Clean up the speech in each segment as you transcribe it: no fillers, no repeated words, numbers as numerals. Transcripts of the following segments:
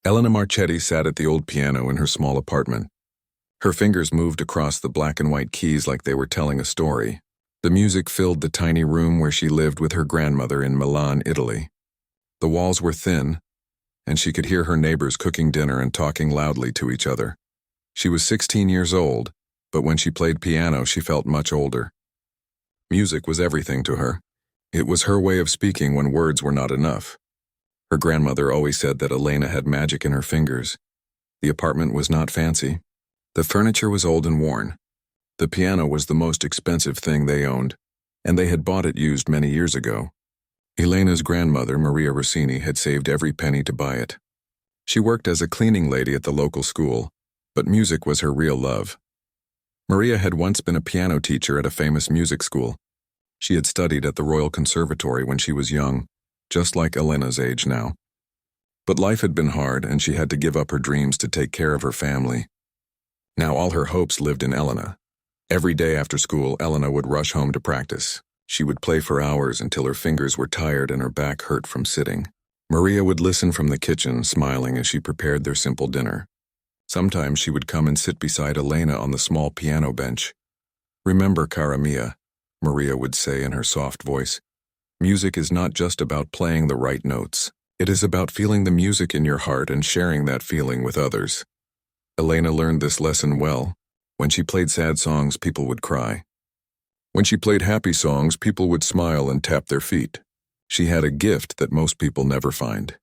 Elena Marchetti sat at the old piano in her small apartment. Her fingers moved across the black and white keys like they were telling a story. The music filled the tiny room where she lived with her grandmother in Milan, Italy. The walls were thin, and she could hear her neighbors cooking dinner and talking loudly to each other. She was 16 years old, but when she played piano, she felt much older. Music was everything to her. It was her way of speaking when words were not enough. Her grandmother always said that Elena had magic in her fingers. The apartment was not fancy. The furniture was old and worn. The piano was the most expensive thing they owned, and they had bought it used many years ago. Elena's grandmother, Maria Rossini, had saved every penny to buy it. She worked as a cleaning lady at the local school, but music was her real love. Maria had once been a piano teacher at a famous music school. She had studied at the Royal Conservatory when she was young, just like Elena's age now. But life had been hard, and she had to give up her dreams to take care of her family. Now all her hopes lived in Elena. Every day after school, Elena would rush home to practice. She would play for hours until her fingers were tired and her back hurt from sitting. Maria would listen from the kitchen, smiling as she prepared their simple dinner. Sometimes she would come and sit beside Elena on the small piano bench. "Remember, cara mia," Maria would say in her soft voice. "Music is not just about playing the right notes. It is about feeling the music in your heart and sharing that feeling with others." Elena learned this lesson well. When she played sad songs, people would cry. When she played happy songs, people would smile and tap their feet. She had a gift that most people never find.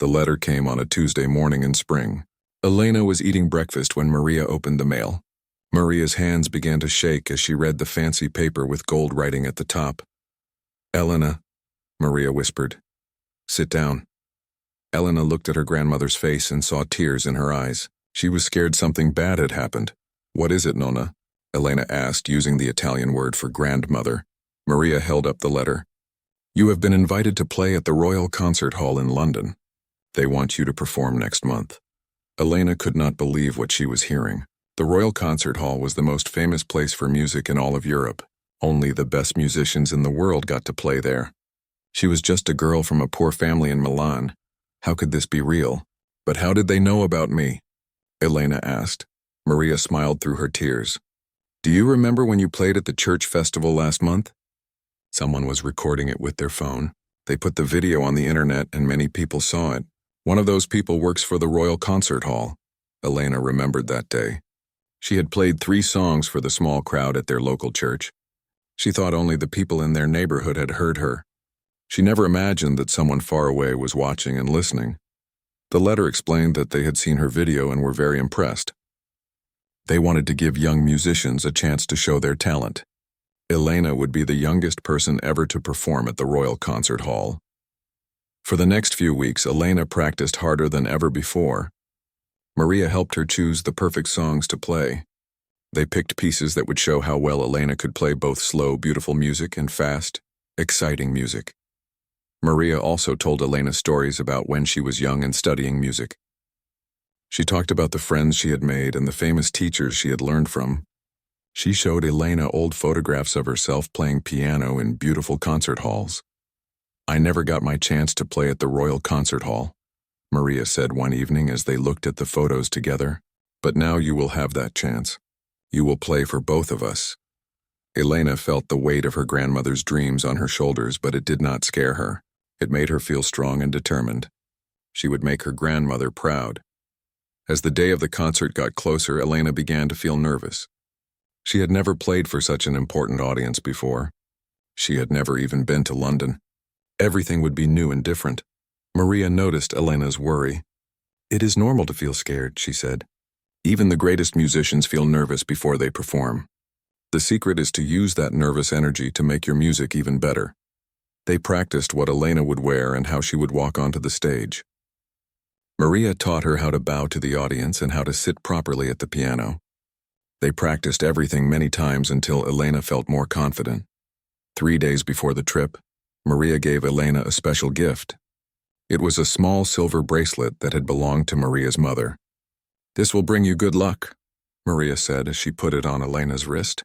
The letter came on a Tuesday morning in spring. Elena was eating breakfast when Maria opened the mail. Maria's hands began to shake as she read the fancy paper with gold writing at the top. "Elena," Maria whispered. "Sit down." Elena looked at her grandmother's face and saw tears in her eyes. She was scared something bad had happened. "What is it, Nonna?" Elena asked, using the Italian word for grandmother. Maria held up the letter. "You have been invited to play at the Royal Concert Hall in London. They want you to perform next month." Elena could not believe what she was hearing. The Royal Concert Hall was the most famous place for music in all of Europe. Only the best musicians in the world got to play there. She was just a girl from a poor family in Milan. How could this be real? "But how did they know about me?" Elena asked. Maria smiled through her tears. "Do you remember when you played at the church festival last month?" Someone was recording it with their phone. They put the video on the internet and many people saw it. "One of those people works for the Royal Concert Hall." Elena remembered that day. She had played 3 songs for the small crowd at their local church. She thought only the people in their neighborhood had heard her. She never imagined that someone far away was watching and listening. The letter explained that they had seen her video and were very impressed. They wanted to give young musicians a chance to show their talent. Elena would be the youngest person ever to perform at the Royal Concert Hall. For the next few weeks, Elena practiced harder than ever before. Maria helped her choose the perfect songs to play. They picked pieces that would show how well Elena could play both slow, beautiful music and fast, exciting music. Maria also told Elena stories about when she was young and studying music. She talked about the friends she had made and the famous teachers she had learned from. She showed Elena old photographs of herself playing piano in beautiful concert halls. "I never got my chance to play at the Royal Concert Hall," Maria said one evening as they looked at the photos together. "But now you will have that chance. You will play for both of us." Elena felt the weight of her grandmother's dreams on her shoulders, but it did not scare her. It made her feel strong and determined. She would make her grandmother proud. As the day of the concert got closer, Elena began to feel nervous. She had never played for such an important audience before. She had never even been to London. Everything would be new and different. Maria noticed Elena's worry. "It is normal to feel scared," she said. "Even the greatest musicians feel nervous before they perform. The secret is to use that nervous energy to make your music even better." They practiced what Elena would wear and how she would walk onto the stage. Maria taught her how to bow to the audience and how to sit properly at the piano. They practiced everything many times until Elena felt more confident. 3 days before the trip, Maria gave Elena a special gift. It was a small silver bracelet that had belonged to Maria's mother. "This will bring you good luck," Maria said as she put it on Elena's wrist.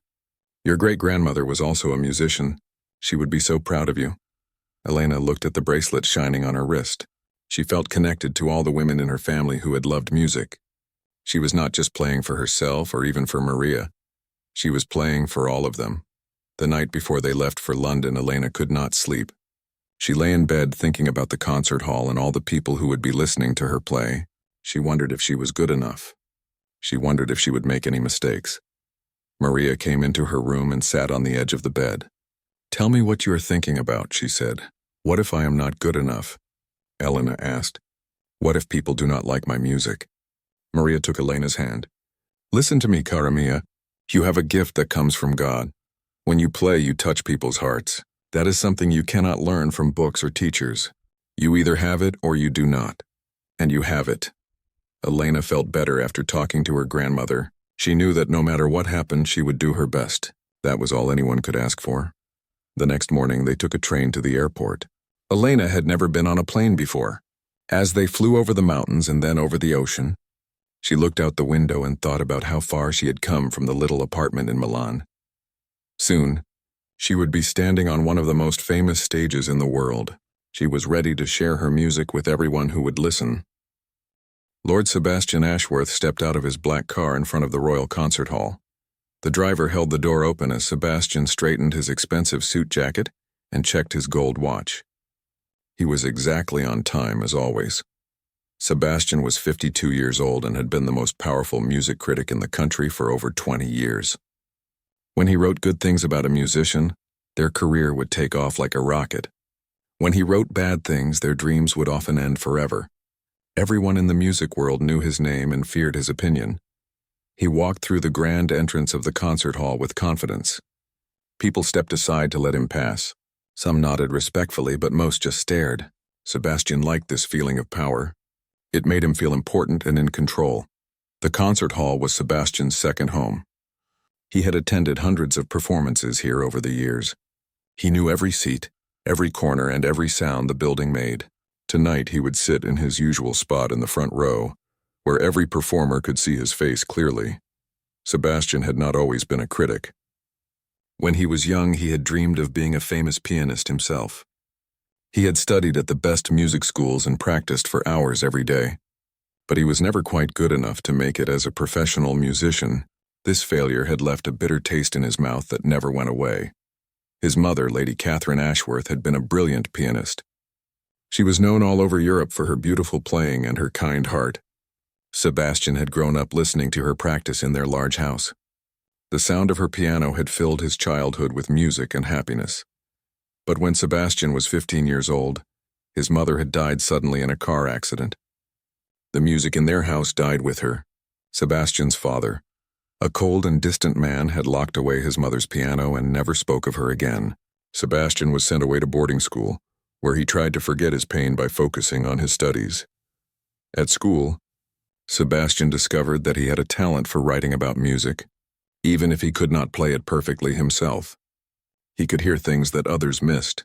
"Your great-grandmother was also a musician. She would be so proud of you." Elena looked at the bracelet shining on her wrist. She felt connected to all the women in her family who had loved music. She was not just playing for herself or even for Maria. She was playing for all of them. The night before they left for London, Elena could not sleep. She lay in bed thinking about the concert hall and all the people who would be listening to her play. She wondered if she was good enough. She wondered if she would make any mistakes. Maria came into her room and sat on the edge of the bed. "Tell me what you are thinking about," she said. "What if I am not good enough?" Elena asked. "What if people do not like my music?" Maria took Elena's hand. "Listen to me, cara mia. You have a gift that comes from God. When you play, you touch people's hearts. That is something you cannot learn from books or teachers. You either have it or you do not. And you have it." Elena felt better after talking to her grandmother. She knew that no matter what happened, she would do her best. That was all anyone could ask for. The next morning, they took a train to the airport. Elena had never been on a plane before. As they flew over the mountains and then over the ocean, she looked out the window and thought about how far she had come from the little apartment in Milan. Soon, she would be standing on one of the most famous stages in the world. She was ready to share her music with everyone who would listen. Lord Sebastian Ashworth stepped out of his black car in front of the Royal Concert Hall. The driver held the door open as Sebastian straightened his expensive suit jacket and checked his gold watch. He was exactly on time, as always. Sebastian was 52 years old and had been the most powerful music critic in the country for over 20 years. When he wrote good things about a musician, their career would take off like a rocket. When he wrote bad things, their dreams would often end forever. Everyone in the music world knew his name and feared his opinion. He walked through the grand entrance of the concert hall with confidence. People stepped aside to let him pass. Some nodded respectfully, but most just stared. Sebastian liked this feeling of power. It made him feel important and in control. The concert hall was Sebastian's second home. He had attended hundreds of performances here over the years. He knew every seat, every corner, and every sound the building made. Tonight he would sit in his usual spot in the front row, where every performer could see his face clearly. Sebastian had not always been a critic. When he was young, he had dreamed of being a famous pianist himself. He had studied at the best music schools and practiced for hours every day. But he was never quite good enough to make it as a professional musician. This failure had left a bitter taste in his mouth that never went away. His mother, Lady Catherine Ashworth, had been a brilliant pianist. She was known all over Europe for her beautiful playing and her kind heart. Sebastian had grown up listening to her practice in their large house. The sound of her piano had filled his childhood with music and happiness. But when Sebastian was 15 years old, his mother had died suddenly in a car accident. The music in their house died with her. Sebastian's father, a cold and distant man, had locked away his mother's piano and never spoke of her again. Sebastian was sent away to boarding school, where he tried to forget his pain by focusing on his studies. At school, Sebastian discovered that he had a talent for writing about music, even if he could not play it perfectly himself. He could hear things that others missed.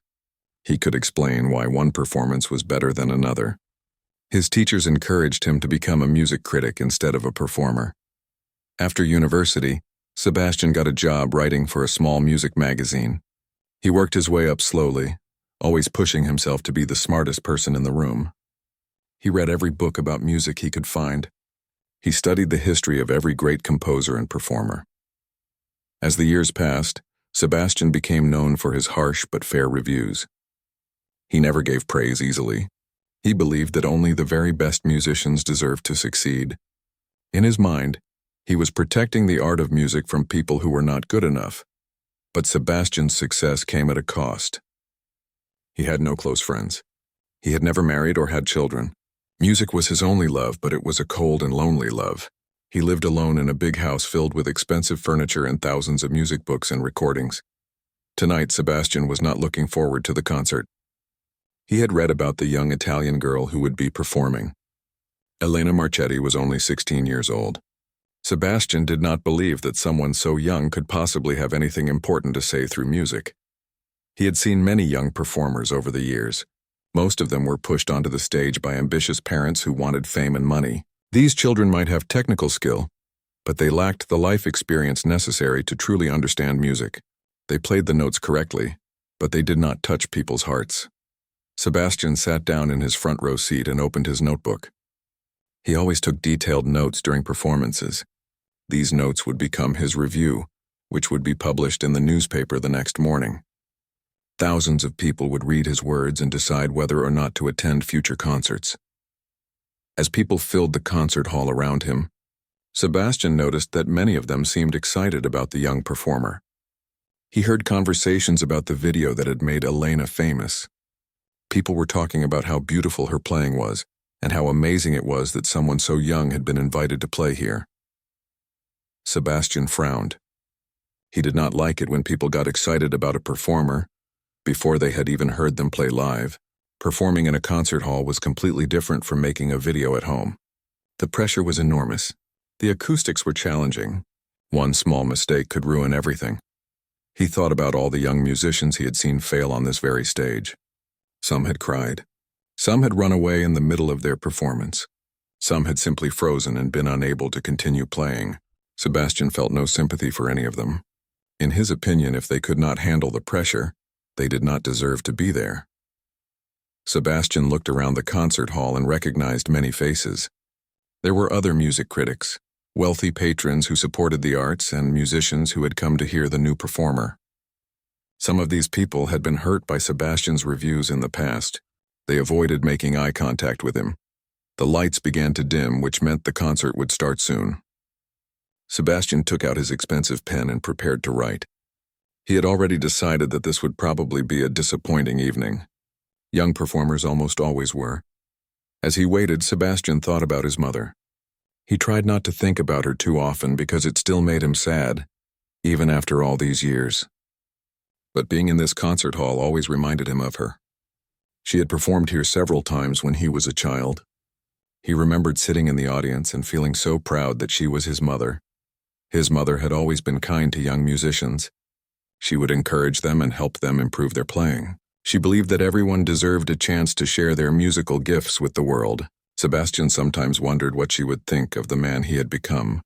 He could explain why one performance was better than another. His teachers encouraged him to become a music critic instead of a performer. After university, Sebastian got a job writing for a small music magazine. He worked his way up slowly, always pushing himself to be the smartest person in the room. He read every book about music he could find. He studied the history of every great composer and performer. As the years passed, Sebastian became known for his harsh but fair reviews. He never gave praise easily. He believed that only the very best musicians deserved to succeed. In his mind, he was protecting the art of music from people who were not good enough. But Sebastian's success came at a cost. He had no close friends. He had never married or had children. Music was his only love, but it was a cold and lonely love. He lived alone in a big house filled with expensive furniture and thousands of music books and recordings. Tonight, Sebastian was not looking forward to the concert. He had read about the young Italian girl who would be performing. Elena Marchetti was only 16 years old. Sebastian did not believe that someone so young could possibly have anything important to say through music. He had seen many young performers over the years. Most of them were pushed onto the stage by ambitious parents who wanted fame and money. These children might have technical skill, but they lacked the life experience necessary to truly understand music. They played the notes correctly, but they did not touch people's hearts. Sebastian sat down in his front row seat and opened his notebook. He always took detailed notes during performances. These notes would become his review, which would be published in the newspaper the next morning. Thousands of people would read his words and decide whether or not to attend future concerts. As people filled the concert hall around him, Sebastian noticed that many of them seemed excited about the young performer. He heard conversations about the video that had made Elena famous. People were talking about how beautiful her playing was and how amazing it was that someone so young had been invited to play here. Sebastian frowned. He did not like it when people got excited about a performer before they had even heard them play live. Performing in a concert hall was completely different from making a video at home. The pressure was enormous. The acoustics were challenging. One small mistake could ruin everything. He thought about all the young musicians he had seen fail on this very stage. Some had cried. Some had run away in the middle of their performance. Some had simply frozen and been unable to continue playing. Sebastian felt no sympathy for any of them. In his opinion, if they could not handle the pressure, they did not deserve to be there. Sebastian looked around the concert hall and recognized many faces. There were other music critics, wealthy patrons who supported the arts, and musicians who had come to hear the new performer. Some of these people had been hurt by Sebastian's reviews in the past. They avoided making eye contact with him. The lights began to dim, which meant the concert would start soon. Sebastian took out his expensive pen and prepared to write. He had already decided that this would probably be a disappointing evening. Young performers almost always were. As he waited, Sebastian thought about his mother. He tried not to think about her too often because it still made him sad, even after all these years. But being in this concert hall always reminded him of her. She had performed here several times when he was a child. He remembered sitting in the audience and feeling so proud that she was his mother. His mother had always been kind to young musicians. She would encourage them and help them improve their playing. She believed that everyone deserved a chance to share their musical gifts with the world. Sebastian sometimes wondered what she would think of the man he had become.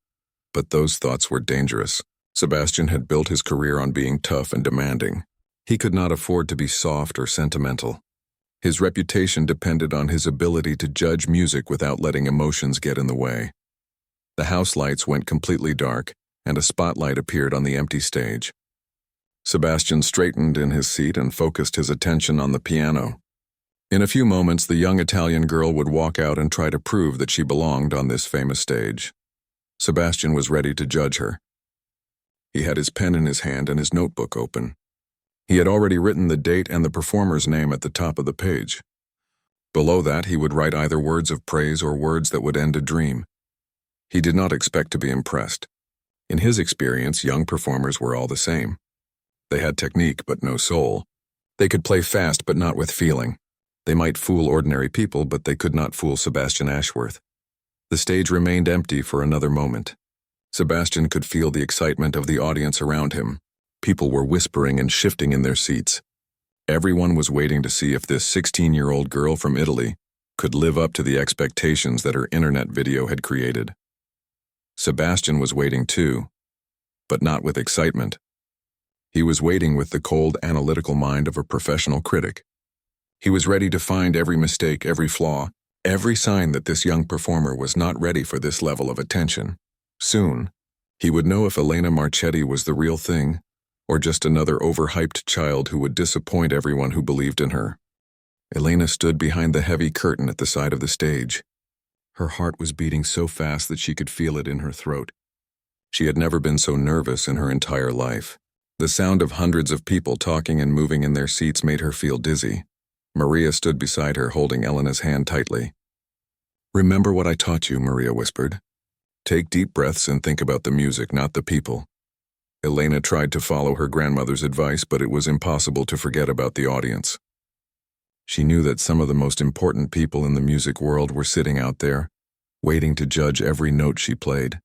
But those thoughts were dangerous. Sebastian had built his career on being tough and demanding. He could not afford to be soft or sentimental. His reputation depended on his ability to judge music without letting emotions get in the way. The house lights went completely dark, and a spotlight appeared on the empty stage. Sebastian straightened in his seat and focused his attention on the piano. In a few moments, the young Italian girl would walk out and try to prove that she belonged on this famous stage. Sebastian was ready to judge her. He had his pen in his hand and his notebook open. He had already written the date and the performer's name at the top of the page. Below that, he would write either words of praise or words that would end a dream. He did not expect to be impressed. In his experience, young performers were all the same. They had technique but no soul. They could play fast but not with feeling. They might fool ordinary people, but they could not fool Sebastian Ashworth. The stage remained empty for another moment. Sebastian could feel the excitement of the audience around him. People were whispering and shifting in their seats. Everyone was waiting to see if this 16-year-old girl from Italy could live up to the expectations that her internet video had created. Sebastian was waiting too, but not with excitement. He was waiting with the cold, analytical mind of a professional critic. He was ready to find every mistake, every flaw, every sign that this young performer was not ready for this level of attention. Soon, he would know if Elena Marchetti was the real thing, or just another overhyped child who would disappoint everyone who believed in her. Elena stood behind the heavy curtain at the side of the stage. Her heart was beating so fast that she could feel it in her throat. She had never been so nervous in her entire life. The sound of hundreds of people talking and moving in their seats made her feel dizzy. Maria stood beside her, holding Elena's hand tightly. "Remember what I taught you," Maria whispered. "Take deep breaths and think about the music, not the people." Elena tried to follow her grandmother's advice, but it was impossible to forget about the audience. She knew that some of the most important people in the music world were sitting out there, waiting to judge every note she played.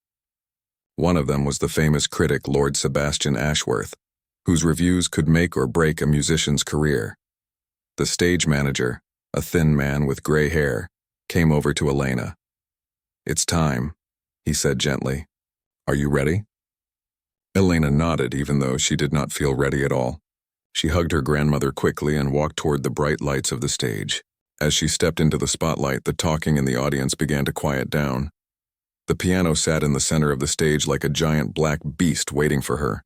One of them was the famous critic Lord Sebastian Ashworth, whose reviews could make or break a musician's career. The stage manager, a thin man with gray hair, came over to Elena. "It's time," he said gently. "Are you ready?" Elena nodded, even though she did not feel ready at all. She hugged her grandmother quickly and walked toward the bright lights of the stage. As she stepped into the spotlight, the talking in the audience began to quiet down. The piano sat in the center of the stage like a giant black beast waiting for her.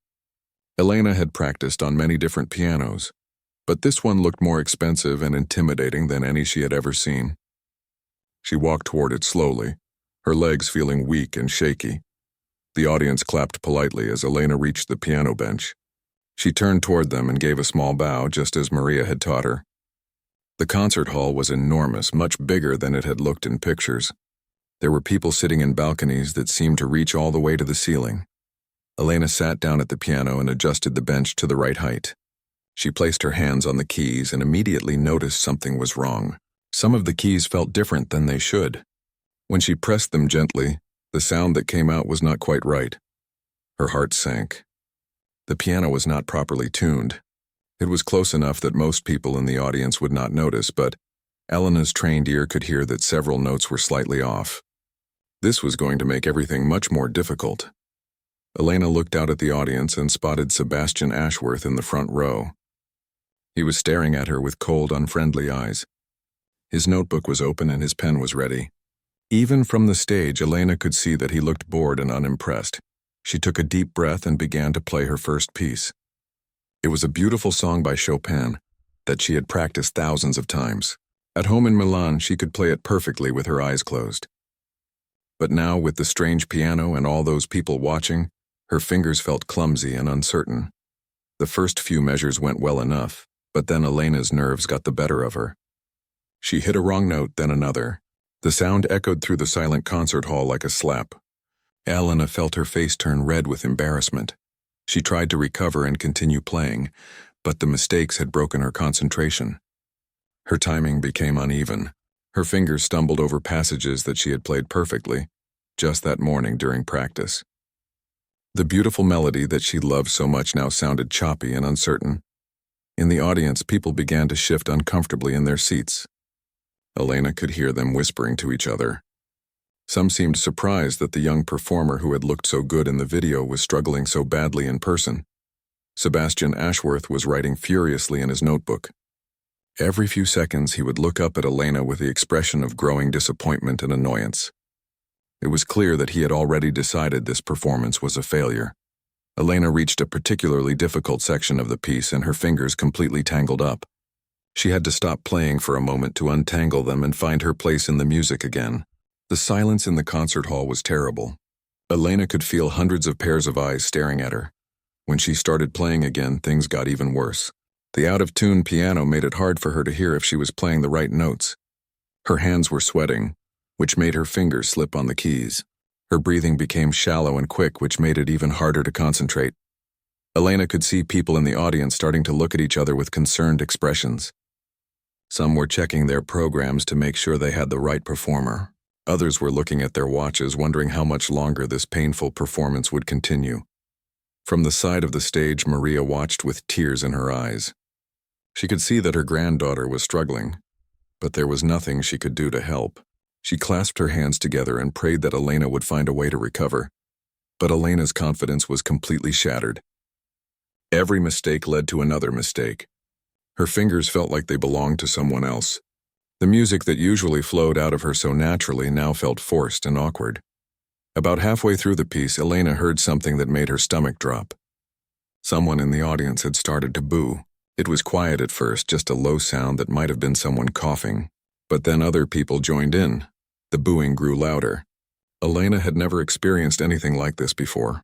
Elena had practiced on many different pianos, but this one looked more expensive and intimidating than any she had ever seen. She walked toward it slowly, her legs feeling weak and shaky. The audience clapped politely as Elena reached the piano bench. She turned toward them and gave a small bow, just as Maria had taught her. The concert hall was enormous, much bigger than it had looked in pictures. There were people sitting in balconies that seemed to reach all the way to the ceiling. Elena sat down at the piano and adjusted the bench to the right height. She placed her hands on the keys and immediately noticed something was wrong. Some of the keys felt different than they should. When she pressed them gently, the sound that came out was not quite right. Her heart sank. The piano was not properly tuned. It was close enough that most people in the audience would not notice, but Elena's trained ear could hear that several notes were slightly off. This was going to make everything much more difficult. Elena looked out at the audience and spotted Sebastian Ashworth in the front row. He was staring at her with cold, unfriendly eyes. His notebook was open and his pen was ready. Even from the stage, Elena could see that he looked bored and unimpressed. She took a deep breath and began to play her first piece. It was a beautiful song by Chopin that she had practiced thousands of times. At home in Milan, she could play it perfectly with her eyes closed. But now, with the strange piano and all those people watching, her fingers felt clumsy and uncertain. The first few measures went well enough, but then Elena's nerves got the better of her. She hit a wrong note, then another. The sound echoed through the silent concert hall like a slap. Elena felt her face turn red with embarrassment. She tried to recover and continue playing, but the mistakes had broken her concentration. Her timing became uneven. Her fingers stumbled over passages that she had played perfectly, just that morning during practice. The beautiful melody that she loved so much now sounded choppy and uncertain. In the audience, people began to shift uncomfortably in their seats. Elena could hear them whispering to each other. Some seemed surprised that the young performer who had looked so good in the video was struggling so badly in person. Sebastian Ashworth was writing furiously in his notebook. Every few seconds he would look up at Elena with the expression of growing disappointment and annoyance. It was clear that he had already decided this performance was a failure. Elena reached a particularly difficult section of the piece and her fingers completely tangled up. She had to stop playing for a moment to untangle them and find her place in the music again. The silence in the concert hall was terrible. Elena could feel hundreds of pairs of eyes staring at her. When she started playing again, things got even worse. The out-of-tune piano made it hard for her to hear if she was playing the right notes. Her hands were sweating, which made her fingers slip on the keys. Her breathing became shallow and quick, which made it even harder to concentrate. Elena could see people in the audience starting to look at each other with concerned expressions. Some were checking their programs to make sure they had the right performer. Others were looking at their watches, wondering how much longer this painful performance would continue. From the side of the stage, Maria watched with tears in her eyes. She could see that her granddaughter was struggling, but there was nothing she could do to help. She clasped her hands together and prayed that Elena would find a way to recover. But Elena's confidence was completely shattered. Every mistake led to another mistake. Her fingers felt like they belonged to someone else. The music that usually flowed out of her so naturally now felt forced and awkward. About halfway through the piece, Elena heard something that made her stomach drop. Someone in the audience had started to boo. It was quiet at first, just a low sound that might have been someone coughing. But then other people joined in. The booing grew louder. Elena had never experienced anything like this before.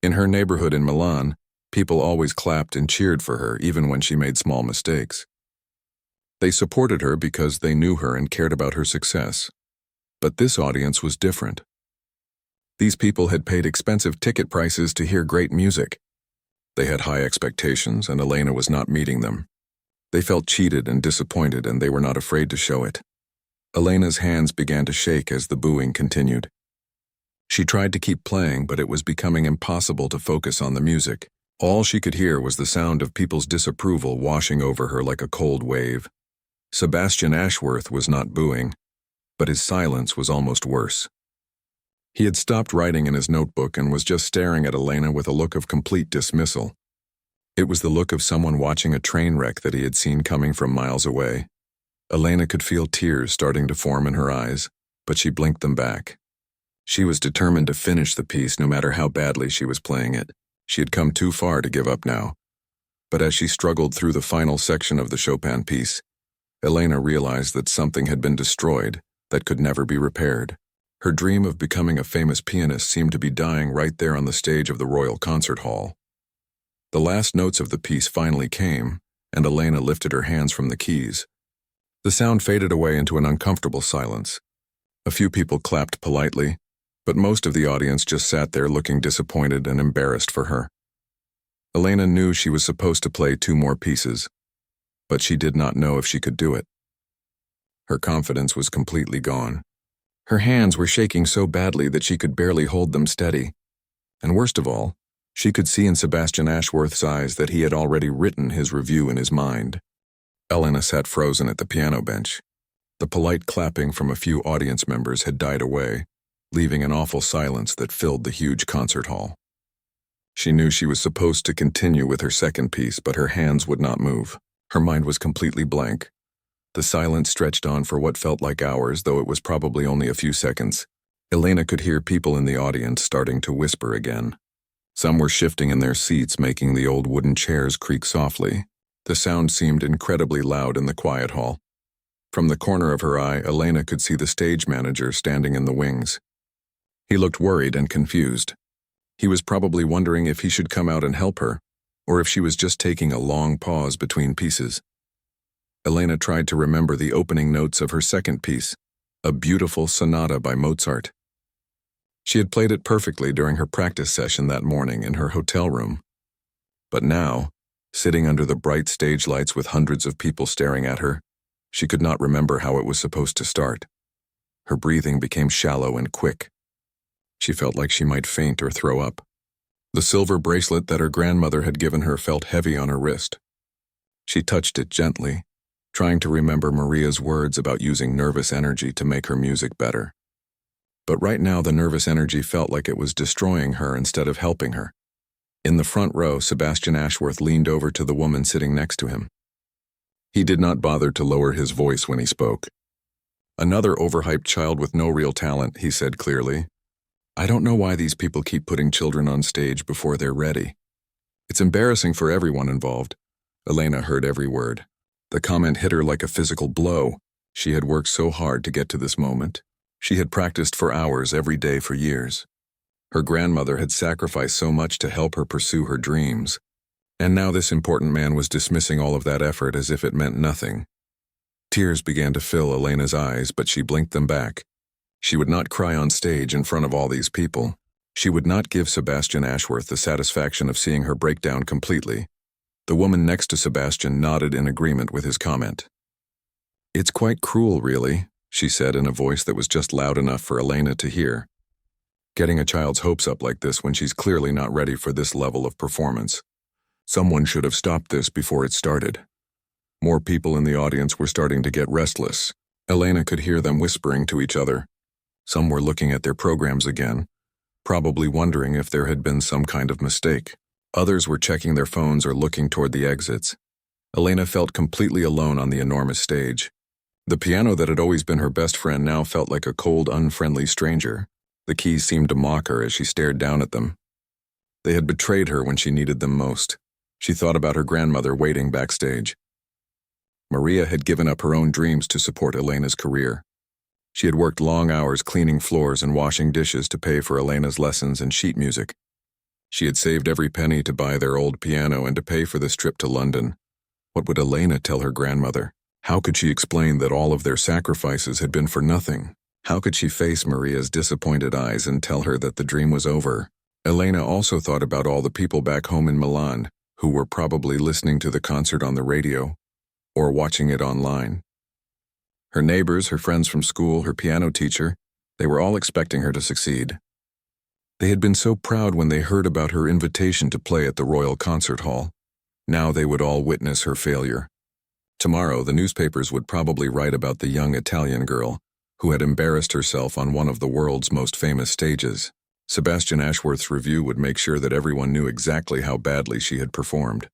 In her neighborhood in Milan, people always clapped and cheered for her, even when she made small mistakes. They supported her because they knew her and cared about her success. But this audience was different. These people had paid expensive ticket prices to hear great music. They had high expectations, and Elena was not meeting them. They felt cheated and disappointed, and they were not afraid to show it. Elena's hands began to shake as the booing continued. She tried to keep playing, but it was becoming impossible to focus on the music. All she could hear was the sound of people's disapproval washing over her like a cold wave. Sebastian Ashworth was not booing, but his silence was almost worse. He had stopped writing in his notebook and was just staring at Elena with a look of complete dismissal. It was the look of someone watching a train wreck that he had seen coming from miles away. Elena could feel tears starting to form in her eyes, but she blinked them back. She was determined to finish the piece no matter how badly she was playing it. She had come too far to give up now. But as she struggled through the final section of the Chopin piece, Elena realized that something had been destroyed that could never be repaired. Her dream of becoming a famous pianist seemed to be dying right there on the stage of the Royal Concert Hall. The last notes of the piece finally came, and Elena lifted her hands from the keys. The sound faded away into an uncomfortable silence. A few people clapped politely, but most of the audience just sat there looking disappointed and embarrassed for her. Elena knew she was supposed to play 2 more pieces, but she did not know if she could do it. Her confidence was completely gone. Her hands were shaking so badly that she could barely hold them steady. And worst of all, she could see in Sebastian Ashworth's eyes that he had already written his review in his mind. Elena sat frozen at the piano bench. The polite clapping from a few audience members had died away, leaving an awful silence that filled the huge concert hall. She knew she was supposed to continue with her second piece, but her hands would not move. Her mind was completely blank. The silence stretched on for what felt like hours, though it was probably only a few seconds. Elena could hear people in the audience starting to whisper again. Some were shifting in their seats, making the old wooden chairs creak softly. The sound seemed incredibly loud in the quiet hall. From the corner of her eye, Elena could see the stage manager standing in the wings. He looked worried and confused. He was probably wondering if he should come out and help her, or if she was just taking a long pause between pieces. Elena tried to remember the opening notes of her second piece, a beautiful sonata by Mozart. She had played it perfectly during her practice session that morning in her hotel room. But now, sitting under the bright stage lights with hundreds of people staring at her, she could not remember how it was supposed to start. Her breathing became shallow and quick. She felt like she might faint or throw up. The silver bracelet that her grandmother had given her felt heavy on her wrist. She touched it gently, trying to remember Maria's words about using nervous energy to make her music better. But right now the nervous energy felt like it was destroying her instead of helping her. In the front row, Sebastian Ashworth leaned over to the woman sitting next to him. He did not bother to lower his voice when he spoke. "Another overhyped child with no real talent," he said clearly. "I don't know why these people keep putting children on stage before they're ready. It's embarrassing for everyone involved." Elena heard every word. The comment hit her like a physical blow. She had worked so hard to get to this moment. She had practiced for hours every day for years. Her grandmother had sacrificed so much to help her pursue her dreams. And now this important man was dismissing all of that effort as if it meant nothing. Tears began to fill Elena's eyes, but she blinked them back. She would not cry on stage in front of all these people. She would not give Sebastian Ashworth the satisfaction of seeing her break down completely. The woman next to Sebastian nodded in agreement with his comment. "It's quite cruel, really," she said in a voice that was just loud enough for Elena to hear. "Getting a child's hopes up like this when she's clearly not ready for this level of performance. Someone should have stopped this before it started." More people in the audience were starting to get restless. Elena could hear them whispering to each other. Some were looking at their programs again, probably wondering if there had been some kind of mistake. Others were checking their phones or looking toward the exits. Elena felt completely alone on the enormous stage. The piano that had always been her best friend now felt like a cold, unfriendly stranger. The keys seemed to mock her as she stared down at them. They had betrayed her when she needed them most. She thought about her grandmother waiting backstage. Maria had given up her own dreams to support Elena's career. She had worked long hours cleaning floors and washing dishes to pay for Elena's lessons and sheet music. She had saved every penny to buy their old piano and to pay for this trip to London. What would Elena tell her grandmother? How could she explain that all of their sacrifices had been for nothing? How could she face Maria's disappointed eyes and tell her that the dream was over? Elena also thought about all the people back home in Milan who were probably listening to the concert on the radio or watching it online. Her neighbors, her friends from school, her piano teacher, they were all expecting her to succeed. They had been so proud when they heard about her invitation to play at the Royal Concert Hall. Now they would all witness her failure. Tomorrow, the newspapers would probably write about the young Italian girl who had embarrassed herself on one of the world's most famous stages. Sebastian Ashworth's review would make sure that everyone knew exactly how badly she had performed.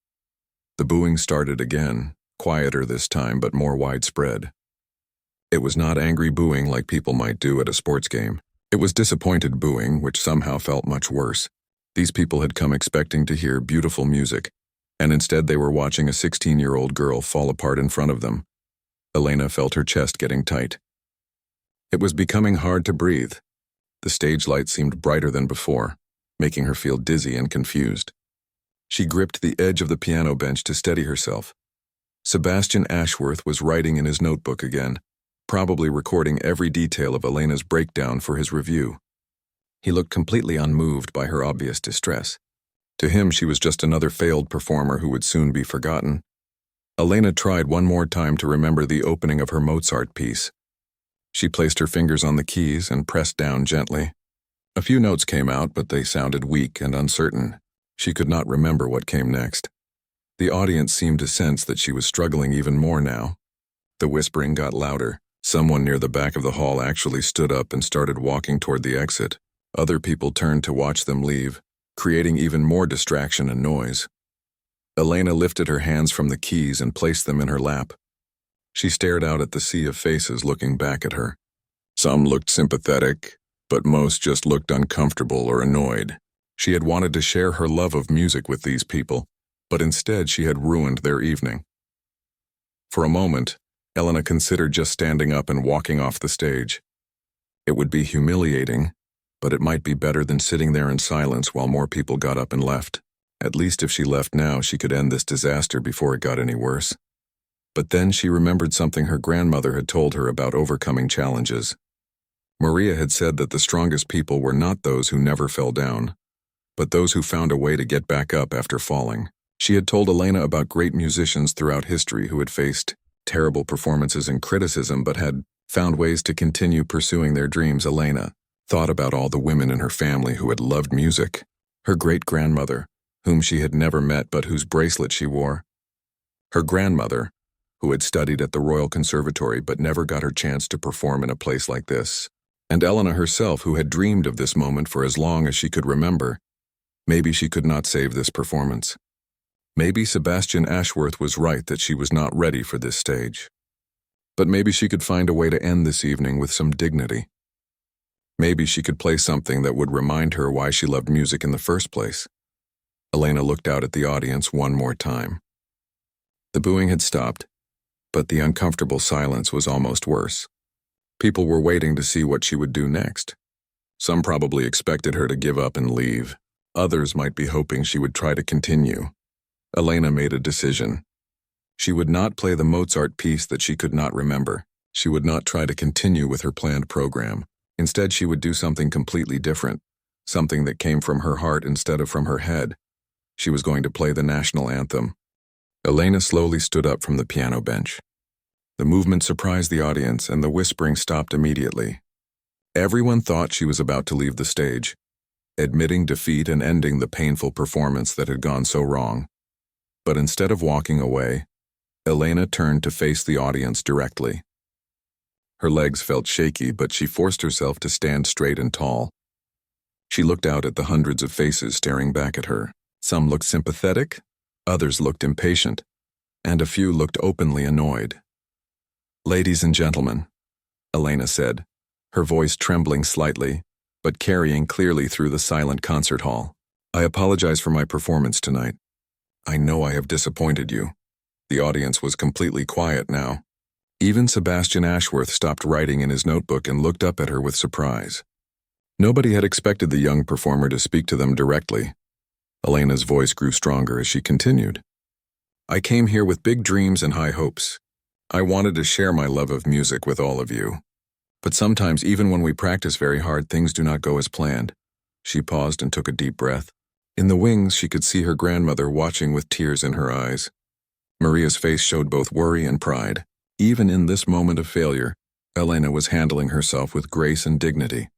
The booing started again, quieter this time but more widespread. It was not angry booing like people might do at a sports game. It was disappointed booing, which somehow felt much worse. These people had come expecting to hear beautiful music, and instead they were watching a 16-year-old girl fall apart in front of them. Elena felt her chest getting tight. It was becoming hard to breathe. The stage light seemed brighter than before, making her feel dizzy and confused. She gripped the edge of the piano bench to steady herself. Sebastian Ashworth was writing in his notebook again, probably recording every detail of Elena's breakdown for his review. He looked completely unmoved by her obvious distress. To him, she was just another failed performer who would soon be forgotten. Elena tried one more time to remember the opening of her Mozart piece. She placed her fingers on the keys and pressed down gently. A few notes came out, but they sounded weak and uncertain. She could not remember what came next. The audience seemed to sense that she was struggling even more now. The whispering got louder. Someone near the back of the hall actually stood up and started walking toward the exit. Other people turned to watch them leave, creating even more distraction and noise. Elena lifted her hands from the keys and placed them in her lap. She stared out at the sea of faces looking back at her. Some looked sympathetic, but most just looked uncomfortable or annoyed. She had wanted to share her love of music with these people, but instead she had ruined their evening. For a moment, Elena considered just standing up and walking off the stage. It would be humiliating, but it might be better than sitting there in silence while more people got up and left. At least if she left now, she could end this disaster before it got any worse. But then she remembered something her grandmother had told her about overcoming challenges. Maria had said that the strongest people were not those who never fell down, but those who found a way to get back up after falling. She had told Elena about great musicians throughout history who had faced terrible performances and criticism but had found ways to continue pursuing their dreams. Elena thought about all the women in her family who had loved music. Her great-grandmother, whom she had never met but whose bracelet she wore. Her grandmother, who had studied at the Royal Conservatory but never got her chance to perform in a place like this. And Elena herself, who had dreamed of this moment for as long as she could remember. Maybe she could not save this performance. Maybe Sebastian Ashworth was right that she was not ready for this stage. But maybe she could find a way to end this evening with some dignity. Maybe she could play something that would remind her why she loved music in the first place. Elena looked out at the audience one more time. The booing had stopped, but the uncomfortable silence was almost worse. People were waiting to see what she would do next. Some probably expected her to give up and leave. Others might be hoping she would try to continue. Elena made a decision. She would not play the Mozart piece that she could not remember. She would not try to continue with her planned program. Instead, she would do something completely different, something that came from her heart instead of from her head. She was going to play the national anthem. Elena slowly stood up from the piano bench. The movement surprised the audience, and the whispering stopped immediately. Everyone thought she was about to leave the stage, admitting defeat and ending the painful performance that had gone so wrong. But instead of walking away, Elena turned to face the audience directly. Her legs felt shaky, but she forced herself to stand straight and tall. She looked out at the hundreds of faces staring back at her. Some looked sympathetic, others looked impatient, and a few looked openly annoyed. "Ladies and gentlemen," Elena said, her voice trembling slightly, but carrying clearly through the silent concert hall. "I apologize for my performance tonight. I know I have disappointed you." The audience was completely quiet now. Even Sebastian Ashworth stopped writing in his notebook and looked up at her with surprise. Nobody had expected the young performer to speak to them directly. Elena's voice grew stronger as she continued. "I came here with big dreams and high hopes. I wanted to share my love of music with all of you. But sometimes, even when we practice very hard, things do not go as planned." She paused and took a deep breath. In the wings, she could see her grandmother watching with tears in her eyes. Maria's face showed both worry and pride. Even in this moment of failure, Elena was handling herself with grace and dignity.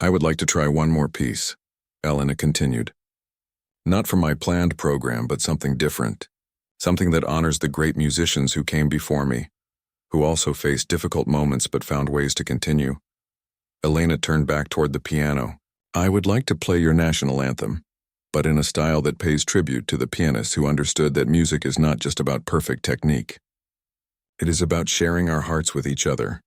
"I would like to try one more piece," Elena continued. "Not for my planned program, but something different. Something that honors the great musicians who came before me, who also faced difficult moments but found ways to continue." Elena turned back toward the piano. "I would like to play your national anthem, but in a style that pays tribute to the pianist who understood that music is not just about perfect technique. It is about sharing our hearts with each other.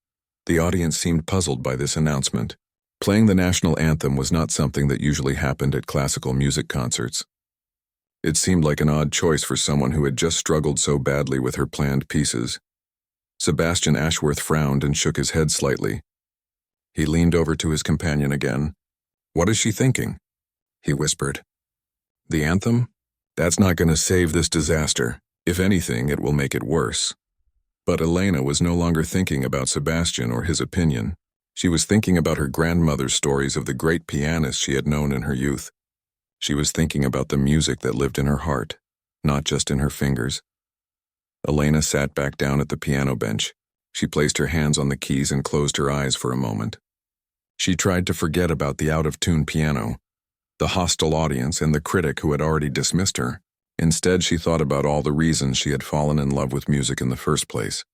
The audience seemed puzzled by this announcement. Playing the national anthem was not something that usually happened at classical music concerts. It seemed like an odd choice for someone who had just struggled so badly with her planned pieces. Sebastian Ashworth frowned and shook his head slightly. He leaned over to his companion again. "What is she thinking?" he whispered. "The anthem? That's not going to save this disaster. If anything, it will make it worse." But Elena was no longer thinking about Sebastian or his opinion. She was thinking about her grandmother's stories of the great pianist she had known in her youth. She was thinking about the music that lived in her heart, not just in her fingers. Elena sat back down at the piano bench. She placed her hands on the keys and closed her eyes for a moment. She tried to forget about the out-of-tune piano, the hostile audience, and the critic who had already dismissed her. Instead, she thought about all the reasons she had fallen in love with music in the first place.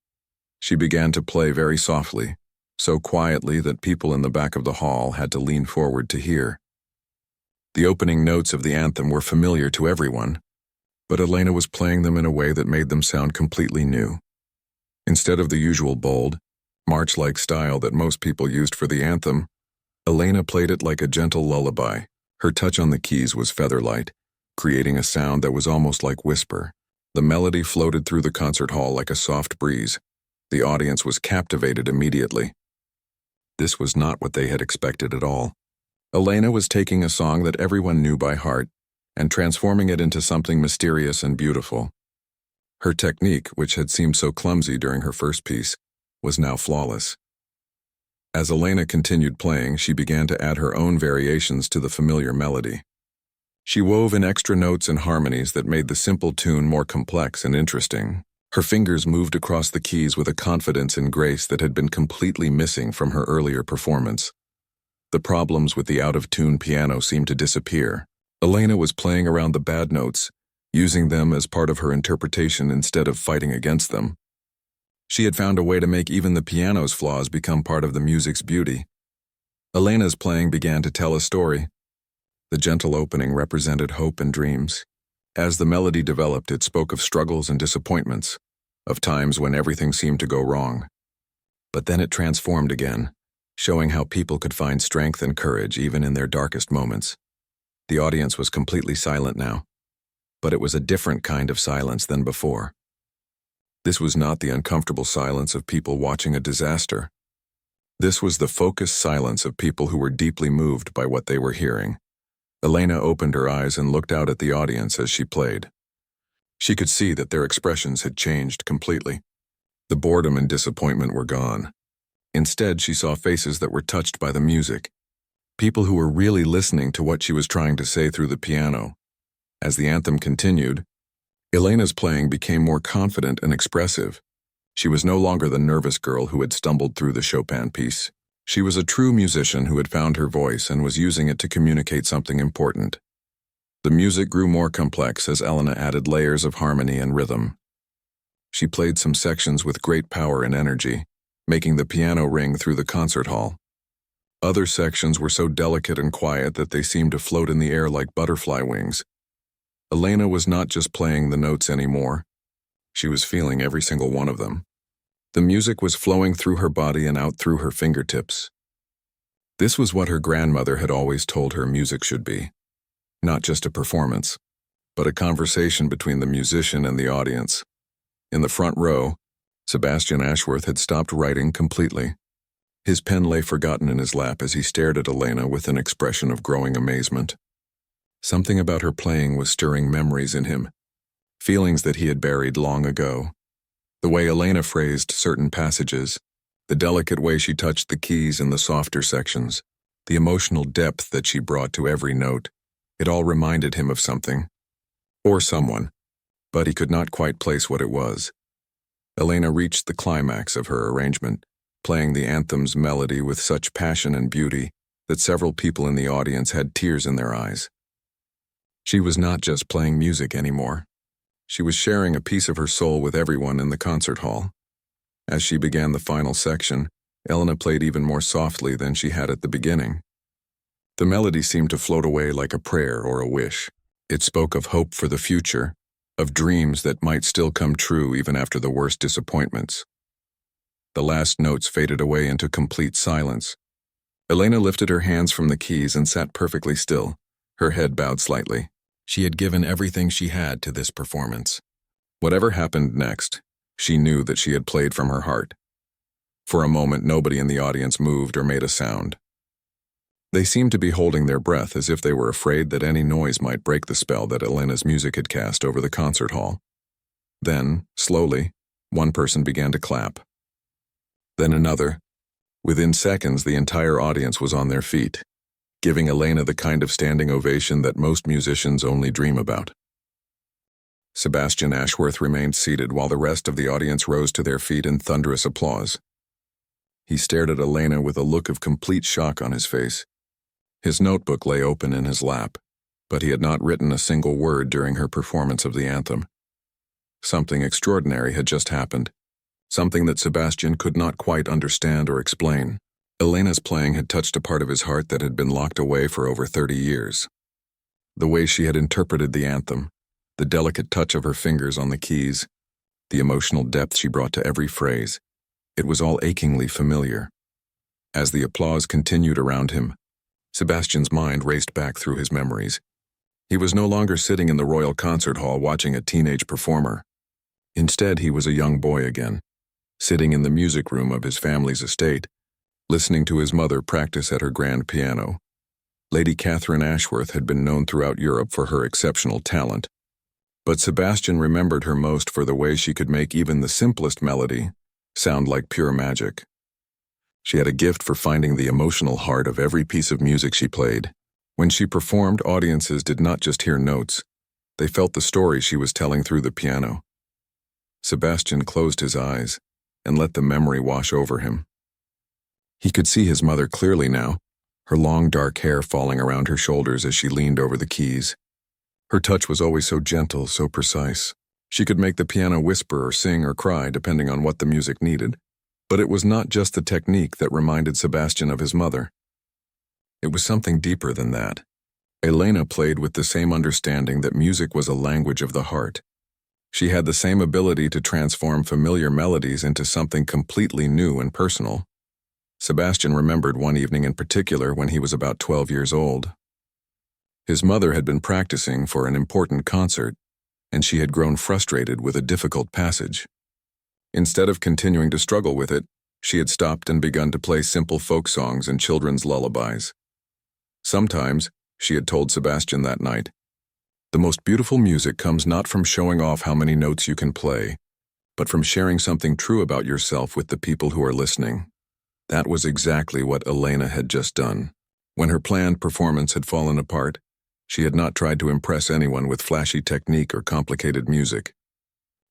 She began to play very softly, so quietly that people in the back of the hall had to lean forward to hear. The opening notes of the anthem were familiar to everyone, but Elena was playing them in a way that made them sound completely new. Instead of the usual bold, march-like style that most people used for the anthem, Elena played it like a gentle lullaby. Her touch on the keys was feather-light, creating a sound that was almost like whisper. The melody floated through the concert hall like a soft breeze. The audience was captivated immediately. This was not what they had expected at all. Elena was taking a song that everyone knew by heart and transforming it into something mysterious and beautiful. Her technique, which had seemed so clumsy during her first piece, was now flawless. As Elena continued playing, she began to add her own variations to the familiar melody. She wove in extra notes and harmonies that made the simple tune more complex and interesting. Her fingers moved across the keys with a confidence and grace that had been completely missing from her earlier performance. The problems with the out-of-tune piano seemed to disappear. Elena was playing around the bad notes, using them as part of her interpretation instead of fighting against them. She had found a way to make even the piano's flaws become part of the music's beauty. Elena's playing began to tell a story. The gentle opening represented hope and dreams. As the melody developed, it spoke of struggles and disappointments, of times when everything seemed to go wrong. But then it transformed again, showing how people could find strength and courage even in their darkest moments. The audience was completely silent now, but it was a different kind of silence than before. This was not the uncomfortable silence of people watching a disaster. This was the focused silence of people who were deeply moved by what they were hearing. Elena opened her eyes and looked out at the audience as she played. She could see that their expressions had changed completely. The boredom and disappointment were gone. Instead, she saw faces that were touched by the music, people who were really listening to what she was trying to say through the piano. As the anthem continued, Elena's playing became more confident and expressive. She was no longer the nervous girl who had stumbled through the Chopin piece. She was a true musician who had found her voice and was using it to communicate something important. The music grew more complex as Elena added layers of harmony and rhythm. She played some sections with great power and energy, making the piano ring through the concert hall. Other sections were so delicate and quiet that they seemed to float in the air like butterfly wings. Elena was not just playing the notes anymore. She was feeling every single one of them. The music was flowing through her body and out through her fingertips. This was what her grandmother had always told her music should be. Not just a performance, but a conversation between the musician and the audience. In the front row, Sebastian Ashworth had stopped writing completely. His pen lay forgotten in his lap as he stared at Elena with an expression of growing amazement. Something about her playing was stirring memories in him, feelings that he had buried long ago. The way Elena phrased certain passages, the delicate way she touched the keys in the softer sections, the emotional depth that she brought to every note, it all reminded him of something, or someone, but he could not quite place what it was. Elena reached the climax of her arrangement, playing the anthem's melody with such passion and beauty that several people in the audience had tears in their eyes. She was not just playing music anymore. She was sharing a piece of her soul with everyone in the concert hall. As she began the final section, Elena played even more softly than she had at the beginning. The melody seemed to float away like a prayer or a wish. It spoke of hope for the future, of dreams that might still come true even after the worst disappointments. The last notes faded away into complete silence. Elena lifted her hands from the keys and sat perfectly still, her head bowed slightly. She had given everything she had to this performance. Whatever happened next, she knew that she had played from her heart. For a moment, nobody in the audience moved or made a sound. They seemed to be holding their breath as if they were afraid that any noise might break the spell that Elena's music had cast over the concert hall. Then, slowly, one person began to clap. Then another. Within seconds, the entire audience was on their feet, giving Elena the kind of standing ovation that most musicians only dream about. Sebastian Ashworth remained seated while the rest of the audience rose to their feet in thunderous applause. He stared at Elena with a look of complete shock on his face. His notebook lay open in his lap, but he had not written a single word during her performance of the anthem. Something extraordinary had just happened, something that Sebastian could not quite understand or explain. Elena's playing had touched a part of his heart that had been locked away for over 30 years. The way she had interpreted the anthem, the delicate touch of her fingers on the keys, the emotional depth she brought to every phrase, it was all achingly familiar. As the applause continued around him, Sebastian's mind raced back through his memories. He was no longer sitting in the Royal Concert Hall watching a teenage performer. Instead, he was a young boy again, sitting in the music room of his family's estate, listening to his mother practice at her grand piano. Lady Catherine Ashworth had been known throughout Europe for her exceptional talent, but Sebastian remembered her most for the way she could make even the simplest melody sound like pure magic. She had a gift for finding the emotional heart of every piece of music she played. When she performed, audiences did not just hear notes, they felt the story she was telling through the piano. Sebastian closed his eyes and let the memory wash over him. He could see his mother clearly now, her long dark hair falling around her shoulders as she leaned over the keys. Her touch was always so gentle, so precise. She could make the piano whisper or sing or cry depending on what the music needed. But it was not just the technique that reminded Sebastian of his mother. It was something deeper than that. Elena played with the same understanding that music was a language of the heart. She had the same ability to transform familiar melodies into something completely new and personal. Sebastian remembered one evening in particular when he was about 12 years old. His mother had been practicing for an important concert, and she had grown frustrated with a difficult passage. Instead of continuing to struggle with it, she had stopped and begun to play simple folk songs and children's lullabies. Sometimes, she had told Sebastian that night, the most beautiful music comes not from showing off how many notes you can play, but from sharing something true about yourself with the people who are listening. That was exactly what Elena had just done. When her planned performance had fallen apart, she had not tried to impress anyone with flashy technique or complicated music.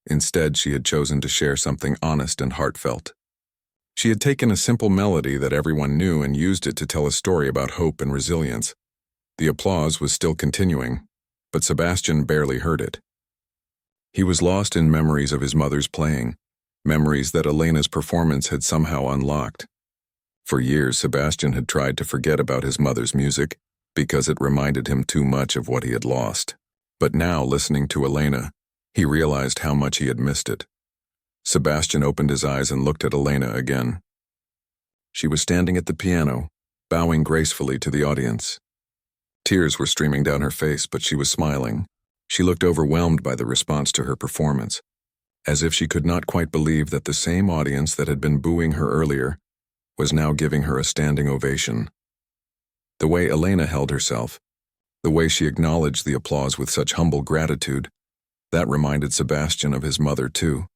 Instead, she had chosen to share something honest and heartfelt. She had taken a simple melody that everyone knew and used it to tell a story about hope and resilience. The applause was still continuing, but Sebastian barely heard it. He was lost in memories of his mother's playing, memories that Elena's performance had somehow unlocked. For years, Sebastian had tried to forget about his mother's music because it reminded him too much of what he had lost. But now, listening to Elena, he realized how much he had missed it. Sebastian opened his eyes and looked at Elena again. She was standing at the piano, bowing gracefully to the audience. Tears were streaming down her face, but she was smiling. She looked overwhelmed by the response to her performance, as if she could not quite believe that the same audience that had been booing her earlier was now giving her a standing ovation. The way Elena held herself, the way she acknowledged the applause with such humble gratitude, that reminded Sebastian of his mother, too.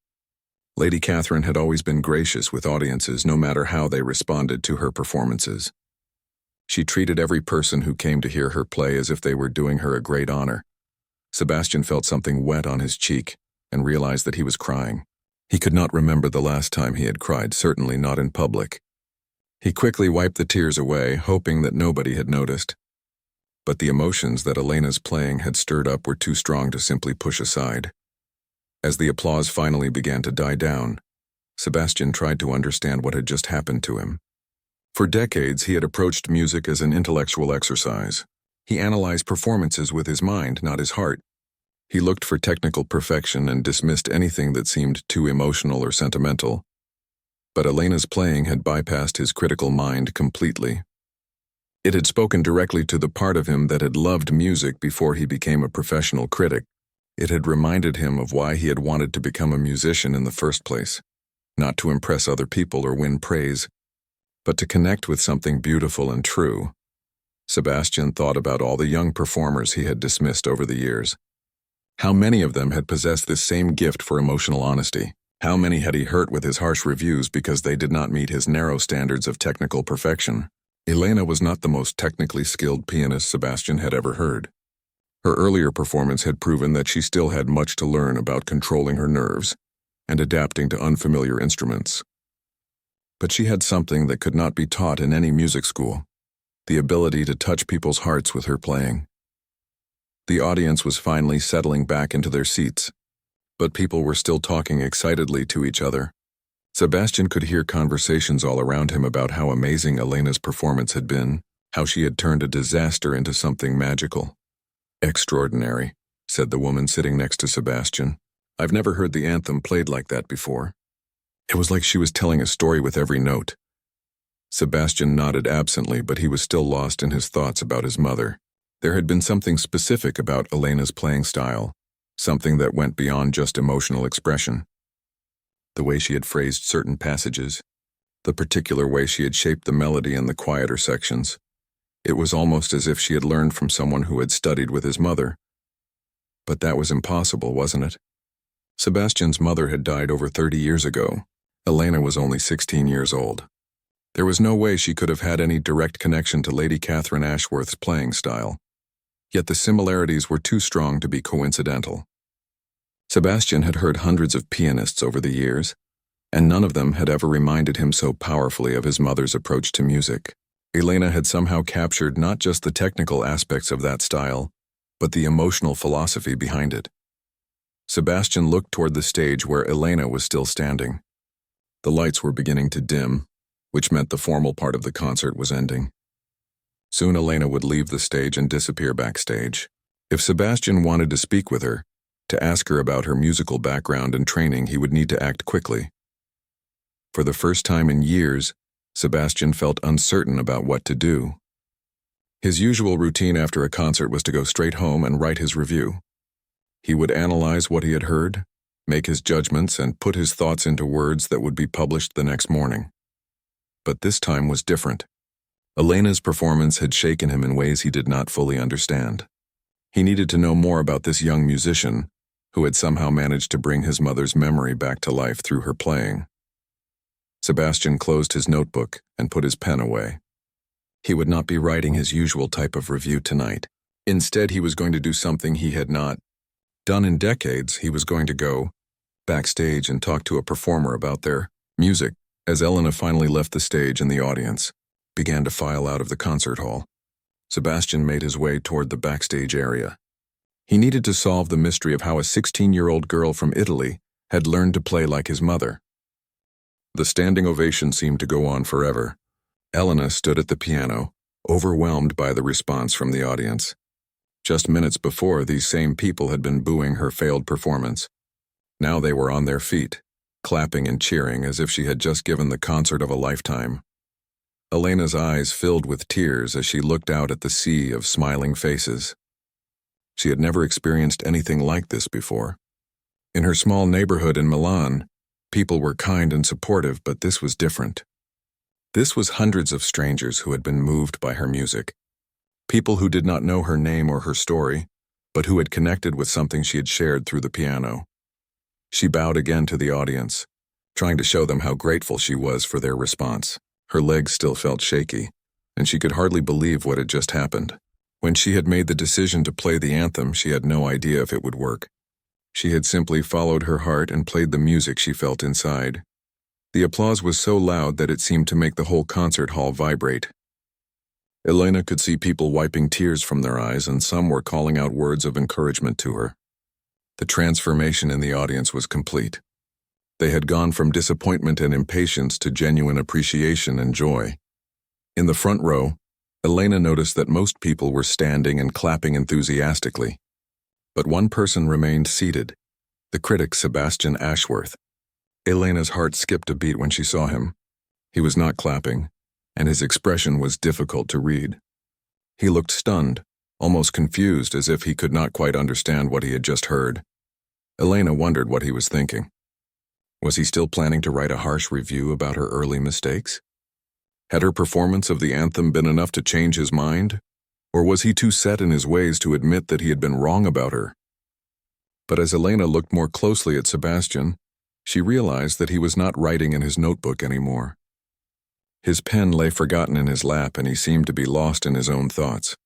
Lady Catherine had always been gracious with audiences no matter how they responded to her performances. She treated every person who came to hear her play as if they were doing her a great honor. Sebastian felt something wet on his cheek and realized that he was crying. He could not remember the last time he had cried, certainly not in public. He quickly wiped the tears away, hoping that nobody had noticed. But the emotions that Elena's playing had stirred up were too strong to simply push aside. As the applause finally began to die down, Sebastian tried to understand what had just happened to him. For decades, he had approached music as an intellectual exercise, He analyzed performances with his mind, not his heart. He looked for technical perfection and dismissed anything that seemed too emotional or sentimental. But Elena's playing had bypassed his critical mind completely. It had spoken directly to the part of him that had loved music before he became a professional critic. It had reminded him of why he had wanted to become a musician in the first place. Not to impress other people or win praise, but to connect with something beautiful and true. Sebastian thought about all the young performers he had dismissed over the years. How many of them had possessed this same gift for emotional honesty? How many had he hurt with his harsh reviews because they did not meet his narrow standards of technical perfection? Elena was not the most technically skilled pianist Sebastian had ever heard. Her earlier performance had proven that she still had much to learn about controlling her nerves and adapting to unfamiliar instruments. But she had something that could not be taught in any music school: the ability to touch people's hearts with her playing. The audience was finally settling back into their seats, but people were still talking excitedly to each other. Sebastian could hear conversations all around him about how amazing Elena's performance had been, how she had turned a disaster into something magical. "Extraordinary," said the woman sitting next to Sebastian. "I've never heard the anthem played like that before." It was like she was telling a story with every note. Sebastian nodded absently, but he was still lost in his thoughts about his mother. There had been something specific about Elena's playing style, something that went beyond just emotional expression. The way she had phrased certain passages, the particular way she had shaped the melody in the quieter sections. It was almost as if she had learned from someone who had studied with his mother. But that was impossible, wasn't it? Sebastian's mother had died over 30 years ago. Elena was only 16 years old. There was no way she could have had any direct connection to Lady Catherine Ashworth's playing style. Yet the similarities were too strong to be coincidental. Sebastian had heard hundreds of pianists over the years, and none of them had ever reminded him so powerfully of his mother's approach to music. Elena had somehow captured not just the technical aspects of that style, but the emotional philosophy behind it. Sebastian looked toward the stage where Elena was still standing. The lights were beginning to dim, which meant the formal part of the concert was ending. Soon Elena would leave the stage and disappear backstage. If Sebastian wanted to speak with her, to ask her about her musical background and training, he would need to act quickly. For the first time in years, Sebastian felt uncertain about what to do. His usual routine after a concert was to go straight home and write his review. He would analyze what he had heard, make his judgments, and put his thoughts into words that would be published the next morning. But this time was different. Elena's performance had shaken him in ways he did not fully understand. He needed to know more about this young musician, who had somehow managed to bring his mother's memory back to life through her playing. Sebastian closed his notebook and put his pen away. He would not be writing his usual type of review tonight. Instead, he was going to do something he had not done in decades. He was going to go backstage and talk to a performer about their music. As Elena finally left the stage and the audience began to file out of the concert hall, Sebastian made his way toward the backstage area. He needed to solve the mystery of how a 16-year-old girl from Italy had learned to play like his mother. The standing ovation seemed to go on forever. Elena stood at the piano, overwhelmed by the response from the audience. Just minutes before, these same people had been booing her failed performance. Now they were on their feet, clapping and cheering as if she had just given the concert of a lifetime. Elena's eyes filled with tears as she looked out at the sea of smiling faces. She had never experienced anything like this before. In her small neighborhood in Milan, people were kind and supportive, but this was different. This was hundreds of strangers who had been moved by her music. People who did not know her name or her story, but who had connected with something she had shared through the piano. She bowed again to the audience, trying to show them how grateful she was for their response. Her legs still felt shaky, and she could hardly believe what had just happened. When she had made the decision to play the anthem, she had no idea if it would work. She had simply followed her heart and played the music she felt inside. The applause was so loud that it seemed to make the whole concert hall vibrate. Elena could see people wiping tears from their eyes, and some were calling out words of encouragement to her. The transformation in the audience was complete. They had gone from disappointment and impatience to genuine appreciation and joy. In the front row, Elena noticed that most people were standing and clapping enthusiastically. But one person remained seated, the critic Sebastian Ashworth. Elena's heart skipped a beat when she saw him. He was not clapping, and his expression was difficult to read. He looked stunned, almost confused, as if he could not quite understand what he had just heard. Elena wondered what he was thinking. Was he still planning to write a harsh review about her early mistakes? Had her performance of the anthem been enough to change his mind? Or was he too set in his ways to admit that he had been wrong about her? But as Elena looked more closely at Sebastian, she realized that he was not writing in his notebook anymore. His pen lay forgotten in his lap, and he seemed to be lost in his own thoughts.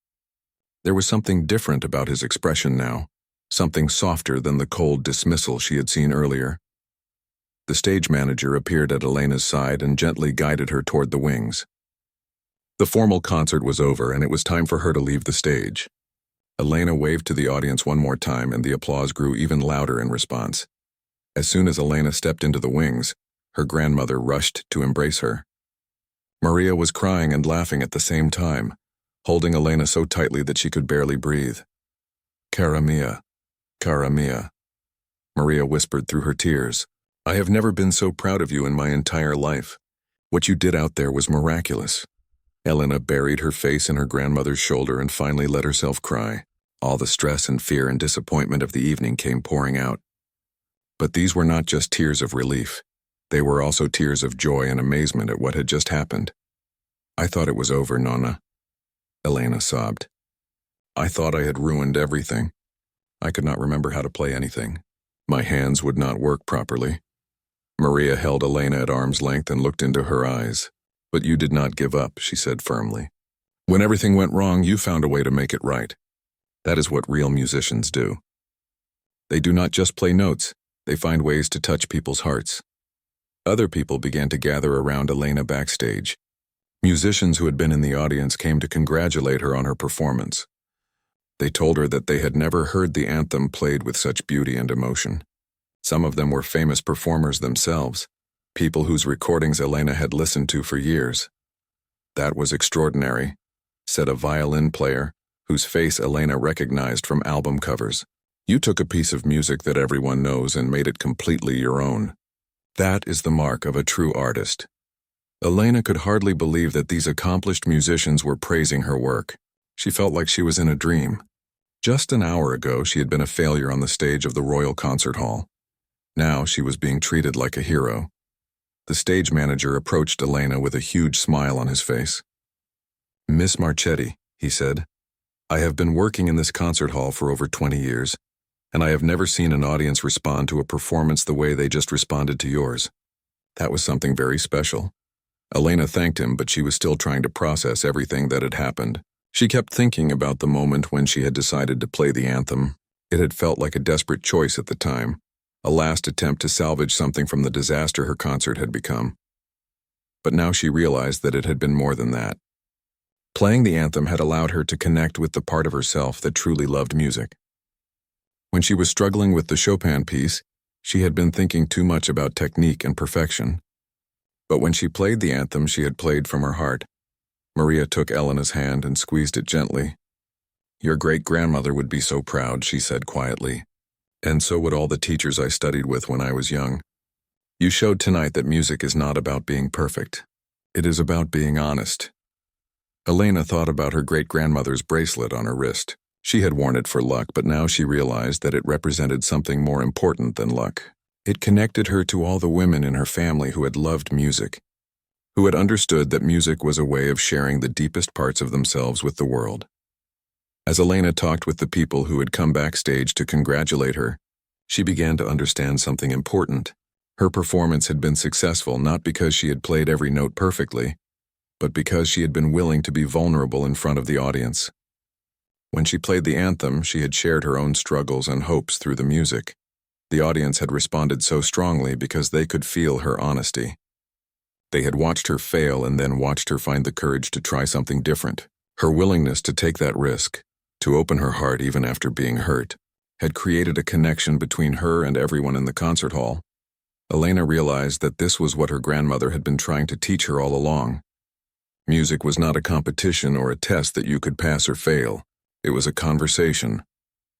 There was something different about his expression now, something softer than the cold dismissal she had seen earlier. The stage manager appeared at Elena's side and gently guided her toward the wings. The formal concert was over, and it was time for her to leave the stage. Elena waved to the audience one more time, and the applause grew even louder in response. As soon as Elena stepped into the wings, her grandmother rushed to embrace her. Maria was crying and laughing at the same time, holding Elena so tightly that she could barely breathe. "Cara mia, cara mia," Maria whispered through her tears. "I have never been so proud of you in my entire life. What you did out there was miraculous." Elena buried her face in her grandmother's shoulder and finally let herself cry. All the stress and fear and disappointment of the evening came pouring out. But these were not just tears of relief. They were also tears of joy and amazement at what had just happened. "I thought it was over, Nonna," Elena sobbed. "I thought I had ruined everything. I could not remember how to play anything. My hands would not work properly." Maria held Elena at arm's length and looked into her eyes. "But you did not give up," she said firmly. "When everything went wrong, you found a way to make it right. That is what real musicians do. They do not just play notes, they find ways to touch people's hearts." Other people began to gather around Elena backstage. Musicians who had been in the audience came to congratulate her on her performance. They told her that they had never heard the anthem played with such beauty and emotion. Some of them were famous performers themselves, people whose recordings Elena had listened to for years. "That was extraordinary," said a violin player, whose face Elena recognized from album covers. "You took a piece of music that everyone knows and made it completely your own. That is the mark of a true artist." Elena could hardly believe that these accomplished musicians were praising her work. She felt like she was in a dream. Just an hour ago, she had been a failure on the stage of the Royal Concert Hall. Now she was being treated like a hero. The stage manager approached Elena with a huge smile on his face. "Miss Marchetti," he said, "I have been working in this concert hall for over 20 years, and I have never seen an audience respond to a performance the way they just responded to yours. That was something very special." Elena thanked him, but she was still trying to process everything that had happened. She kept thinking about the moment when she had decided to play the anthem. It had felt like a desperate choice at the time, a last attempt to salvage something from the disaster her concert had become. But now she realized that it had been more than that. Playing the anthem had allowed her to connect with the part of herself that truly loved music. When she was struggling with the Chopin piece, she had been thinking too much about technique and perfection. But when she played the anthem, she had played from her heart. Maria took Elena's hand and squeezed it gently. "Your great-grandmother would be so proud," she said quietly. "And so would all the teachers I studied with when I was young. You showed tonight that music is not about being perfect. It is about being honest." Elena thought about her great-grandmother's bracelet on her wrist. She had worn it for luck, but now she realized that it represented something more important than luck. It connected her to all the women in her family who had loved music, who had understood that music was a way of sharing the deepest parts of themselves with the world. As Elena talked with the people who had come backstage to congratulate her, she began to understand something important. Her performance had been successful not because she had played every note perfectly, but because she had been willing to be vulnerable in front of the audience. When she played the anthem, she had shared her own struggles and hopes through the music. The audience had responded so strongly because they could feel her honesty. They had watched her fail and then watched her find the courage to try something different. Her willingness to take that risk, to open her heart even after being hurt, had created a connection between her and everyone in the concert hall. Elena realized that this was what her grandmother had been trying to teach her all along. Music was not a competition or a test that you could pass or fail. It was a conversation,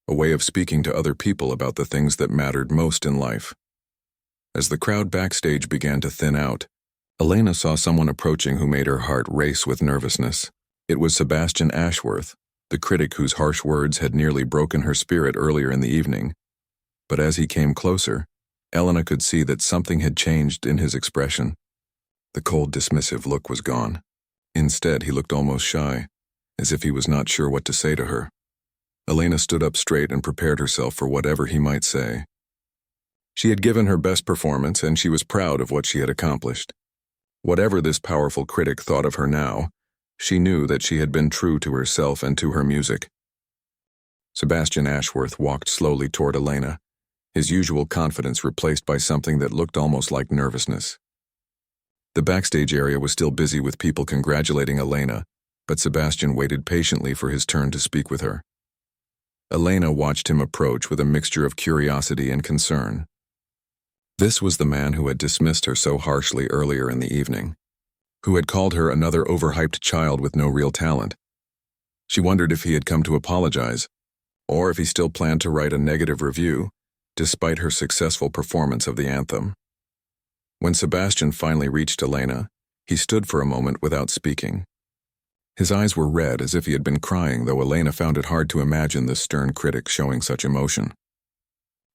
a way of speaking to other people about the things that mattered most in life. As the crowd backstage began to thin out, Elena saw someone approaching who made her heart race with nervousness. It was Sebastian Ashworth, the critic whose harsh words had nearly broken her spirit earlier in the evening. But as he came closer, Elena could see that something had changed in his expression. The cold, dismissive look was gone. Instead, he looked almost shy, as if he was not sure what to say to her. Elena stood up straight and prepared herself for whatever he might say. She had given her best performance, and she was proud of what she had accomplished. Whatever this powerful critic thought of her now, she knew that she had been true to herself and to her music. Sebastian Ashworth walked slowly toward Elena, his usual confidence replaced by something that looked almost like nervousness. The backstage area was still busy with people congratulating Elena, but Sebastian waited patiently for his turn to speak with her. Elena watched him approach with a mixture of curiosity and concern. This was the man who had dismissed her so harshly earlier in the evening, who had called her another overhyped child with no real talent. She wondered if he had come to apologize, or if he still planned to write a negative review, despite her successful performance of the anthem. When Sebastian finally reached Elena, he stood for a moment without speaking. His eyes were red as if he had been crying, though Elena found it hard to imagine this stern critic showing such emotion.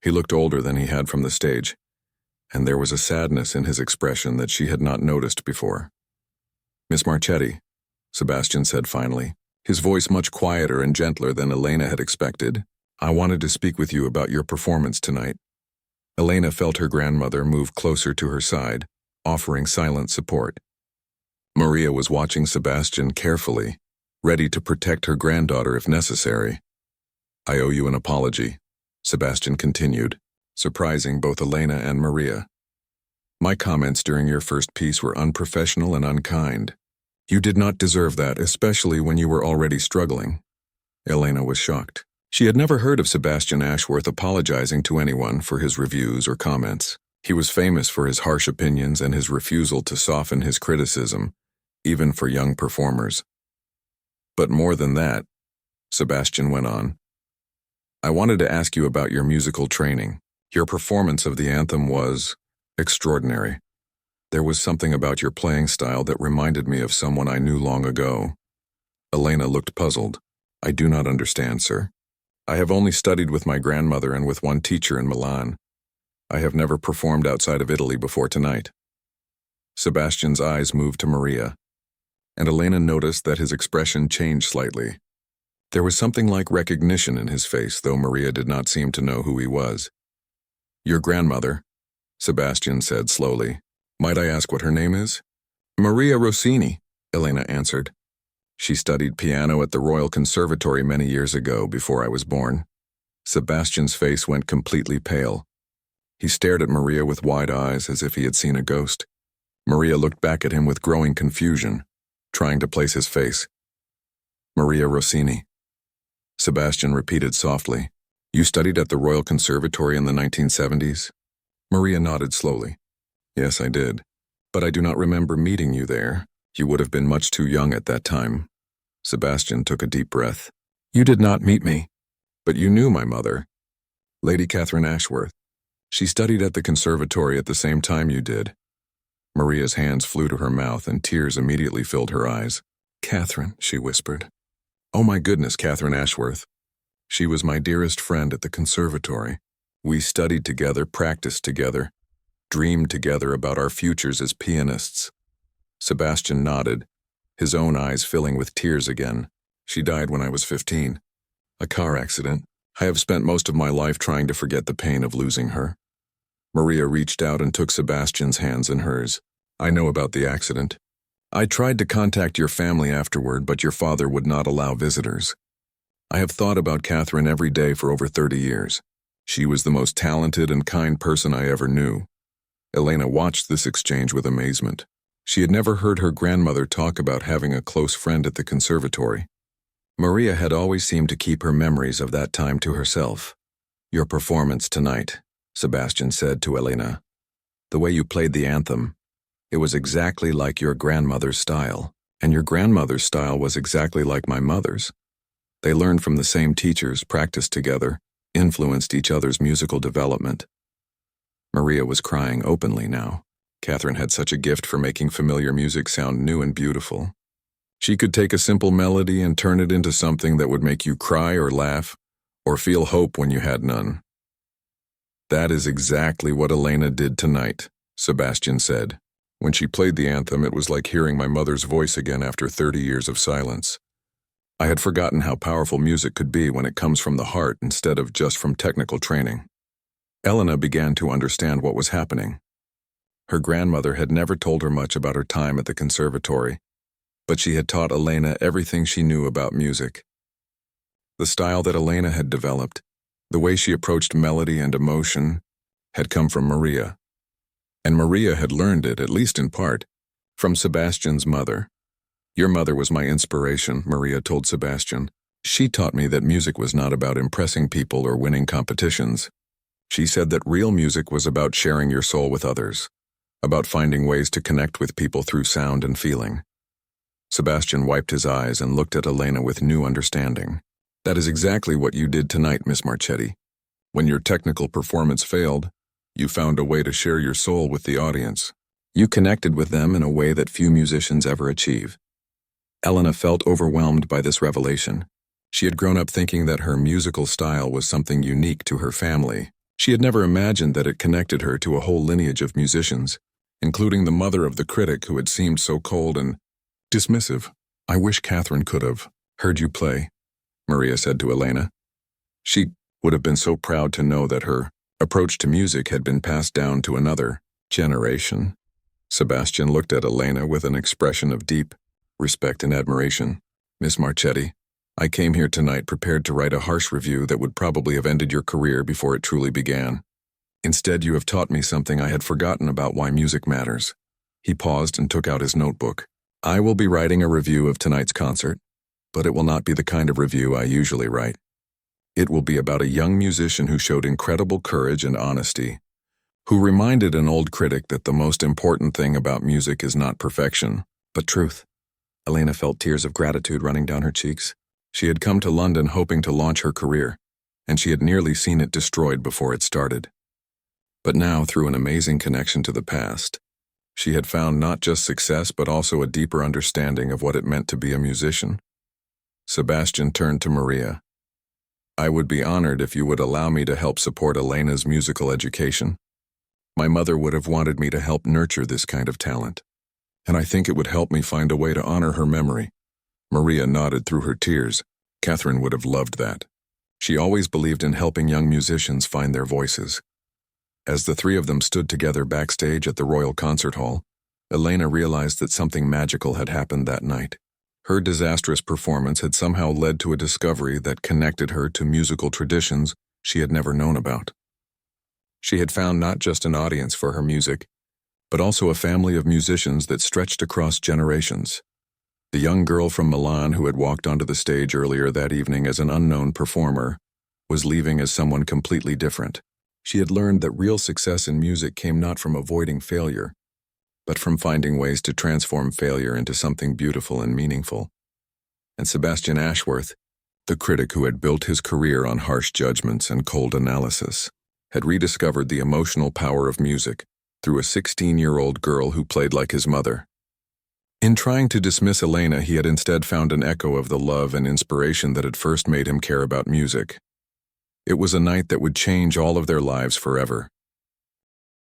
He looked older than he had from the stage, and there was a sadness in his expression that she had not noticed before. "Miss Marchetti," Sebastian said finally, his voice much quieter and gentler than Elena had expected, "I wanted to speak with you about your performance tonight." Elena felt her grandmother move closer to her side, offering silent support. Maria was watching Sebastian carefully, ready to protect her granddaughter if necessary. "I owe you an apology," Sebastian continued, surprising both Elena and Maria. "My comments during your first piece were unprofessional and unkind. You did not deserve that, especially when you were already struggling." Elena was shocked. She had never heard of Sebastian Ashworth apologizing to anyone for his reviews or comments. He was famous for his harsh opinions and his refusal to soften his criticism, even for young performers. "But more than that," Sebastian went on, "I wanted to ask you about your musical training. Your performance of the anthem was extraordinary. There was something about your playing style that reminded me of someone I knew long ago." Elena looked puzzled. "I do not understand, sir. I have only studied with my grandmother and with one teacher in Milan. I have never performed outside of Italy before tonight." Sebastian's eyes moved to Maria, and Elena noticed that his expression changed slightly. There was something like recognition in his face, though Maria did not seem to know who he was. "Your grandmother," Sebastian said slowly. "Might I ask what her name is?" "Maria Rossini," Elena answered. "She studied piano at the Royal Conservatory many years ago, before I was born." Sebastian's face went completely pale. He stared at Maria with wide eyes as if he had seen a ghost. Maria looked back at him with growing confusion, trying to place his face. "Maria Rossini," Sebastian repeated softly. "You studied at the Royal Conservatory in the 1970s? Maria nodded slowly. "Yes, I did. But I do not remember meeting you there. You would have been much too young at that time." Sebastian took a deep breath. "You did not meet me, but you knew my mother, Lady Catherine Ashworth. She studied at the conservatory at the same time you did." Maria's hands flew to her mouth and tears immediately filled her eyes. "Catherine," she whispered. "Oh my goodness, Catherine Ashworth. She was my dearest friend at the conservatory. We studied together, practiced together, dreamed together about our futures as pianists." Sebastian nodded, his own eyes filling with tears again. "She died when I was 15. A car accident. I have spent most of my life trying to forget the pain of losing her." Maria reached out and took Sebastian's hands in hers. "I know about the accident. I tried to contact your family afterward, but your father would not allow visitors. I have thought about Catherine every day for over 30 years. She was the most talented and kind person I ever knew." Elena watched this exchange with amazement. She had never heard her grandmother talk about having a close friend at the conservatory. Maria had always seemed to keep her memories of that time to herself. "Your performance tonight," Sebastian said to Elena. "The way you played the anthem, it was exactly like your grandmother's style." And your grandmother's style was exactly like my mother's. They learned from the same teachers, practiced together, influenced each other's musical development. Maria was crying openly now. Catherine had such a gift for making familiar music sound new and beautiful. She could take a simple melody and turn it into something that would make you cry or laugh, or feel hope when you had none. That is exactly what Elena did tonight, Sebastian said. When she played the anthem, it was like hearing my mother's voice again after 30 years of silence. I had forgotten how powerful music could be when it comes from the heart instead of just from technical training. Elena began to understand what was happening. Her grandmother had never told her much about her time at the conservatory, but she had taught Elena everything she knew about music. The style that Elena had developed, the way she approached melody and emotion, had come from Maria. And Maria had learned it, at least in part, from Sebastian's mother. Your mother was my inspiration, Maria told Sebastian. She taught me that music was not about impressing people or winning competitions. She said that real music was about sharing your soul with others, about finding ways to connect with people through sound and feeling. Sebastian wiped his eyes and looked at Elena with new understanding. That is exactly what you did tonight, Miss Marchetti. When your technical performance failed, you found a way to share your soul with the audience. You connected with them in a way that few musicians ever achieve. Elena felt overwhelmed by this revelation. She had grown up thinking that her musical style was something unique to her family. She had never imagined that it connected her to a whole lineage of musicians, including the mother of the critic who had seemed so cold and dismissive. I wish Catherine could have heard you play, Maria said to Elena. She would have been so proud to know that her approach to music had been passed down to another generation. Sebastian looked at Elena with an expression of deep respect and admiration. Miss Marchetti, I came here tonight prepared to write a harsh review that would probably have ended your career before it truly began. Instead, you have taught me something I had forgotten about why music matters. He paused and took out his notebook. I will be writing a review of tonight's concert, but it will not be the kind of review I usually write. It will be about a young musician who showed incredible courage and honesty, who reminded an old critic that the most important thing about music is not perfection, but truth. Elena felt tears of gratitude running down her cheeks. She had come to London hoping to launch her career, and she had nearly seen it destroyed before it started. But now, through an amazing connection to the past, she had found not just success but also a deeper understanding of what it meant to be a musician. Sebastian turned to Maria. I would be honored if you would allow me to help support Elena's musical education. My mother would have wanted me to help nurture this kind of talent, and I think it would help me find a way to honor her memory. Maria nodded through her tears. Catherine would have loved that. She always believed in helping young musicians find their voices. As the three of them stood together backstage at the Royal Concert Hall, Elena realized that something magical had happened that night. Her disastrous performance had somehow led to a discovery that connected her to musical traditions she had never known about. She had found not just an audience for her music, but also a family of musicians that stretched across generations. The young girl from Milan who had walked onto the stage earlier that evening as an unknown performer was leaving as someone completely different. She had learned that real success in music came not from avoiding failure, but from finding ways to transform failure into something beautiful and meaningful. And Sebastian Ashworth, the critic who had built his career on harsh judgments and cold analysis, had rediscovered the emotional power of music through a 16-year-old girl who played like his mother. In trying to dismiss Elena, he had instead found an echo of the love and inspiration that had first made him care about music. It was a night that would change all of their lives forever.